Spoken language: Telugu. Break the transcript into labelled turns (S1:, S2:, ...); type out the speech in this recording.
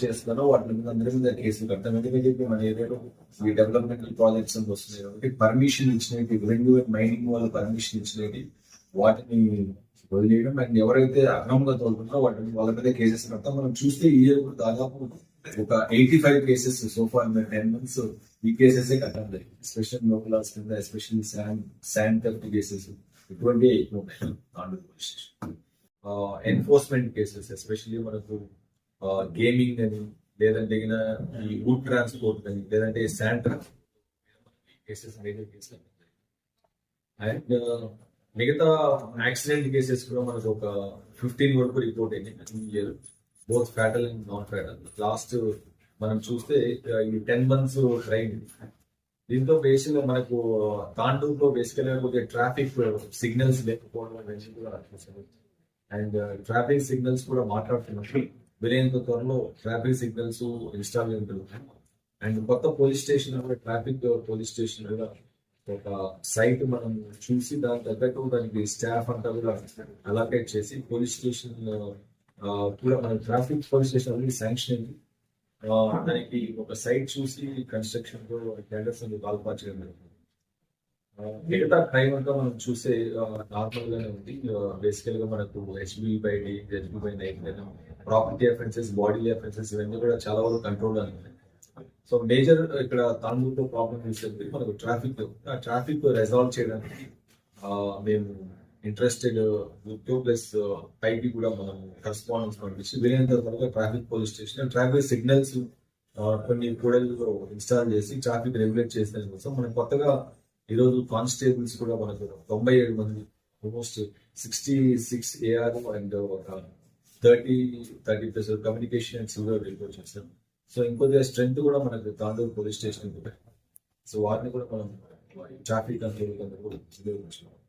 S1: చేస్తున్నారో వాటి మీద అందరి మీద కేసులు కడతాం. ఎందుకంటే మన ఏరియాలో ఈ డెవలప్మెంటల్ ప్రాజెక్ట్స్ అని వస్తున్నాయి కాబట్టి పర్మిషన్ ఇచ్చినవి రెన్యూవల్ మైనింగ్ వాళ్ళు పర్మిషన్ ఇచ్చినవి వాటిని వదిలేయడం అండ్ ఎవరైతే అక్రమంగా తోలుతున్నారో వాళ్ళ మీద కేసెస్ కడతాం. మనం చూస్తే ఈ ఇయర్ కూడా దాదాపు ఒక 85 కేసెస్ సోఫార్ 10 months ఈ కేసెస్ కట్టడం జరిగింది. ఎస్పెషల్ లోకల్ లాస్ కింద ఎస్పెషల్లీ శాండ్ థెఫ్ట్ కేసెస్ ఇటువంటి ఎక్కువ ఉన్నాయి Andhra police station. Enforcement cases especially మనకు గేమింగ్ అని లేదంటే ఈ వుడ్ ట్రాన్స్పోర్ట్ అని లేదంటే sand transport cases major cases and మిగతా యాక్సిడెంట్ కేసెస్ కూడా మనకు ఒక 15 వరకు రిపోర్ట్ అయింది. Both fatal and non fatal. Last మనం చూస్తే ఈ 10 months ట్రైన్. దీంతో బేసిక్గా మనకు తాండూరులో బేసికల్గా కొద్దిగా ట్రాఫిక్ సిగ్నల్స్ లేకపోవడం అనేది కూడా అండ్ ట్రాఫిక్ సిగ్నల్స్ కూడా మాట్లాడుతున్నట్టు వీలైనంత త్వరలో ట్రాఫిక్ సిగ్నల్స్ ఇన్స్టాల్ జరుగుతున్నాయి. అండ్ కొత్త పోలీస్ స్టేషన్ కూడా ట్రాఫిక్ పోలీస్ స్టేషన్ కూడా ఒక సైట్ మనం చూసి దాని తగ్గట్టు దానికి స్టాఫ్ అంతా కూడా అలాకేట్ చేసి పోలీస్ స్టేషన్ కూడా మన ట్రాఫిక్ పోలీస్ స్టేషన్ అనేది శాంక్షన్ అయింది. దానికి ఒక సైట్ చూసి కన్స్ట్రక్షన్ టెండర్స్ పాల్పరచడం జరుగుతుంది. మిగతా క్రైమ్ అంతా మనం చూసే నార్మల్ గానే ఉంది. బేసికల్ గా మనకు HB/D, HB/9 property offences, body offences ఇవన్నీ కూడా చాలా వరకు కంట్రోల్ ఉన్నాయి. సో మేజర్ ఇక్కడ తాండూరులో ప్రాబ్లం చూసేది మనకు ట్రాఫిక్ రెజాల్వ్ చేయడానికి మేము ఇంట్రెస్టెడ్ ప్లస్ పైకి కూడా మనం కరెస్పాండెన్స్ పంపించి వీలైనంత త్వరగా traffic police station traffic signals కొన్ని కూడలిలో ఇన్స్టాల్ చేసి ట్రాఫిక్ రెగ్యులేట్ చేసే కోసం మనం కొత్తగా ఈరోజు కానిస్టేబుల్స్ కూడా మనకు 97 మంది ఆల్మోస్ట్ 66 AR అండ్ ఒక 30+ కమ్యూనికేషన్ అండ్ సివిల్ రిపోర్ట్ చేస్తాం. సో ఇంకొద్దిగా స్ట్రెంత్ కూడా మనకు తాండూరు పోలీస్ స్టేషన్. సో వాటిని కూడా మనం ట్రాఫిక్ కంట్రోల్ ఉపయోగించుకోవాలి.